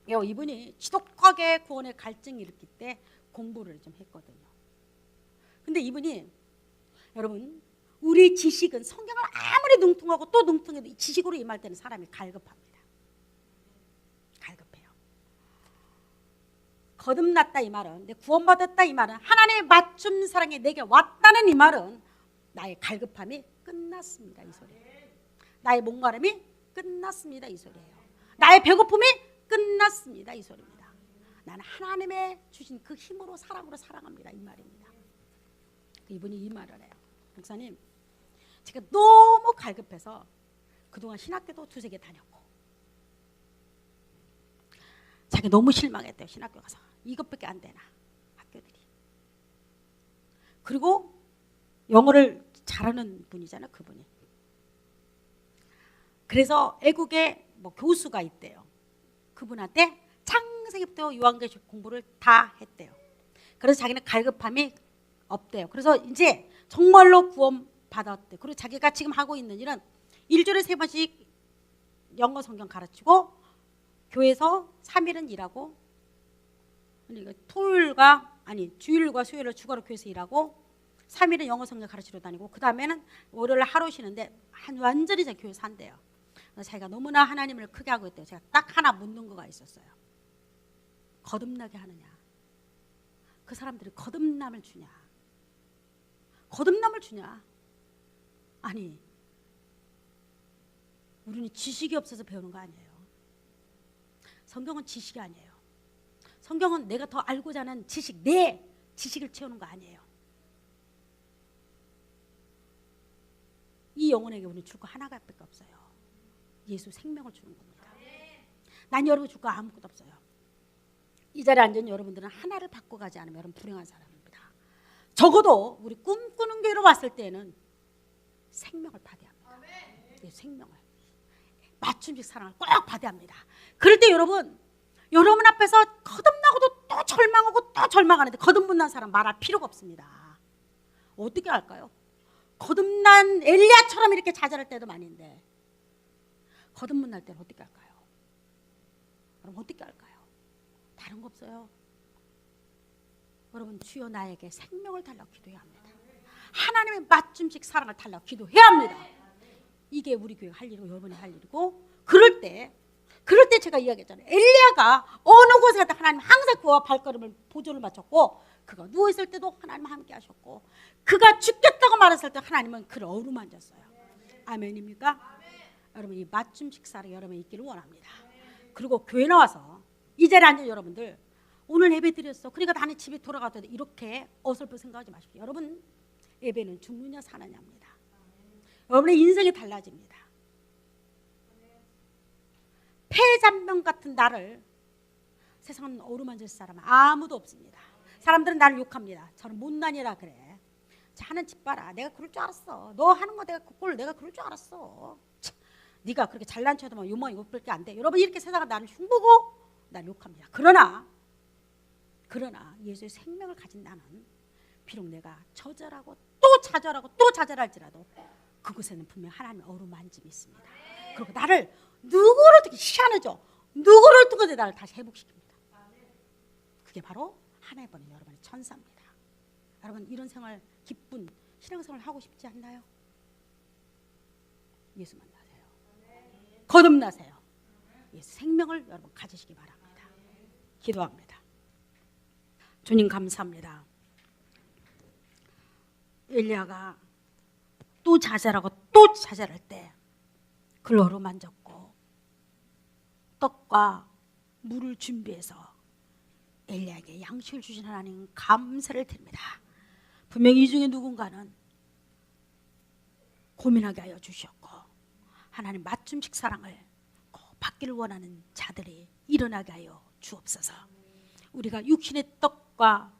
이분이 지독하게 구원의 갈증이 일으킬 때 공부를 좀 했거든요. 근데 이분이 여러분 우리 지식은 성경을 아무리 능통하고 또 능통해도 지식으로 임할 때는 사람이 갈급합니다. 갈급해요. 거듭났다 이 말은, 내 구원받았다 이 말은, 하나님의 맞춤 사랑이 내게 왔다는 이 말은 나의 갈급함이 끝났습니다 이 소리예요. 나의 목마름이 끝났습니다 이 소리예요. 나의 배고픔이 끝났습니다 이 소리입니다. 나는 하나님의 주신 그 힘으로 사랑으로 사랑합니다 이 말입니다. 이분이 이 말을 해요. 목사님 제가 너무 갈급해서 그동안 신학교도 2-3개 다녔고 자기 너무 실망했대요. 신학교 가서 이것밖에 안 되나 학교들이. 그리고 영어를 잘하는 분이잖아요 그분이. 그래서 애국에 뭐 교수가 있대요. 그분한테 창세기부터 요한계시록 공부를 다 했대요. 그래서 자기는 갈급함이 없대요. 그래서 이제 정말로 구원 받았대. 그리고 자기가 지금 하고 있는 일은 일주일에 3번씩 영어 성경 가르치고 교회에서 3일은 일하고, 그러니까 주일과 수요일을 주가로 교회에서 일하고 3일은 영어 성경 가르치러 다니고 그 다음에는 월요일 하루 쉬는데 완전히 제 교회에서 한대요. 자기가 너무나 하나님을 크게 하고 있대요. 제가 딱 하나 묻는 거가 있었어요. 거듭나게 하느냐? 그 사람들이 거듭남을 주냐? 거듭남을 주냐? 아니, 우리는 지식이 없어서 배우는 거 아니에요. 성경은 지식이 아니에요. 성경은 내가 더 알고자 하는 지식, 내 지식을 채우는 거 아니에요. 이 영혼에게 우리는 줄 거 하나밖에 없어요. 예수 생명을 주는 겁니다. 난 여러분 줄 거 아무것도 없어요. 이 자리에 앉은 여러분들은 하나를 바꿔가지 않으면 여러분 불행한 사람입니다. 적어도 우리 꿈꾸는 교회로 왔을 때는 생명을 받아야 합니다. 생명을, 맞춤식 사랑을 꼭 받아야 합니다. 그럴 때 여러분 앞에서 거듭나고도 또 절망하고 또 절망하는데 거듭 못 난 사람 말할 필요가 없습니다. 어떻게 할까요? 거듭난 엘리야처럼 이렇게 좌절할 때도 많은데 거듭 못 날 때는 어떻게 할까요? 여러분 어떻게 할까요? 다른 거 없어요. 여러분 주여 나에게 생명을 달라고 기도해야 합니다. 하나님의 맞춤식 사랑을 달라고 기도해야 합니다. 이게 우리 교회가 할 일이고 여러분이 할 일이고, 그럴 때 제가 이야기했잖아요. 엘리야가 어느 곳에 가도 하나님 항상 그와 발걸음을 보조를 맞췄고, 그가 누워있을 때도 하나님 함께 하셨고, 그가 죽겠다고 말했을 때 하나님은 그를 어루만졌어요. 아멘입니까? 여러분 이 맞춤식 사랑 여러분이 있기를 원합니다. 그리고 교회 나와서 이 자리에 앉은 여러분들 오늘 예배 드렸어, 그러니까 나는 집에 돌아가도 돼, 이렇게 어설프 생각하지 마십시오. 여러분 예배는 죽느냐 사느냐입니다. 여러분의 인생이 달라집니다. 폐잔병 같은 나를 세상은 어루만질 사람은 아무도 없습니다. 사람들은 나를 욕합니다. 저는 못난이라 그래. 자는 집 봐라. 내가 그럴 줄 알았어. 너 하는 거 내가 그럴 줄 알았어. 참, 네가 그렇게 잘난 척하면 요망이 못밖에 안 돼. 여러분 이렇게 세상은 나를 흉보고 나를 욕합니다. 그러나 예수의 생명을 가진 나는 비록 내가 처절하고 또 좌절할지라도 그곳에는 분명 하나님의 어루만짐이 있습니다. 그리고 나를 누구를 어떻게 희한하죠? 누구를 통해 나를 다시 회복시킵니다. 그게 바로 하나님 보는 여러분의 천사입니다. 여러분 이런 생활, 기쁜 신앙생활 하고 싶지 않나요? 예수 만나세요. 거듭나세요. 예수 생명을 여러분 가지시기 바랍니다. 기도합니다. 주님 감사합니다. 엘리야가 또 좌절할 때 그를 어루만졌고 떡과 물을 준비해서 엘리야에게 양식을 주신 하나님 감사를 드립니다. 분명히 이 중에 누군가는 고민하게 하여 주셨고 하나님 맞춤식 사랑을 꼭 받기를 원하는 자들이 일어나게 하여 주옵소서. 우리가 육신의 떡과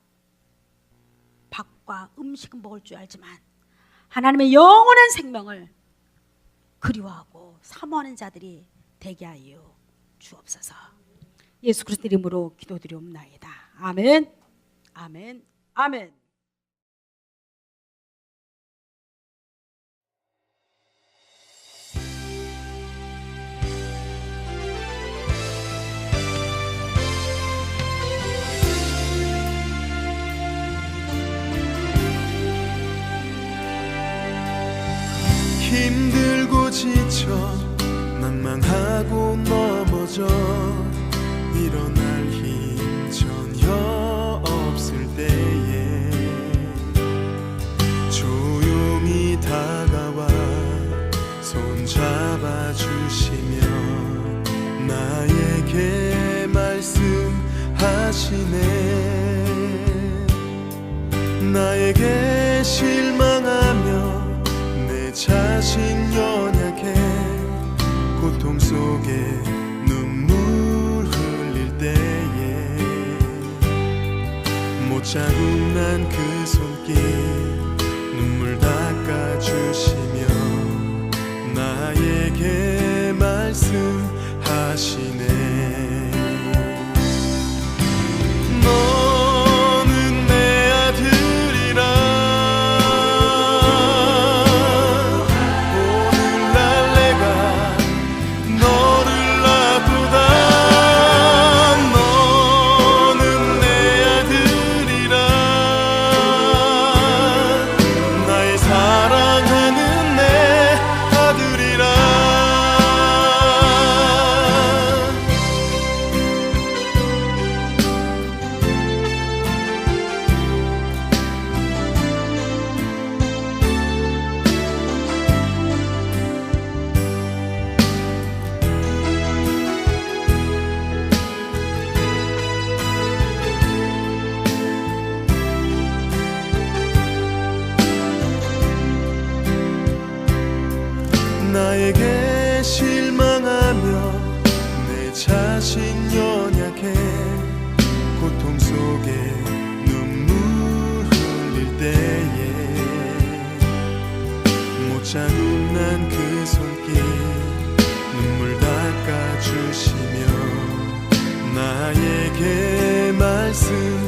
밥과 음식은 먹을 줄 알지만 하나님의 영원한 생명을 그리워하고 사모하는 자들이 되게 하여 주옵소서. 예수 그리스도 이름으로 기도드리옵나이다. 아멘. 아멘. 아멘. 힘들고 지쳐 낭망하고 넘어져 일어날 힘 전혀 없을 때에 조용히 다가와 손잡아 주시며 나에게 말씀하시네. 나에게 실망하며 자신 연약해 고통 속에 눈물 흘릴 때에 못 잡은 난 그 손길 눈물 닦아주시며 나에게 말씀하시네. 내게 눈물 흘릴 때에 못 참은 난 그 손길 눈물 닦아주시며 나에게 말씀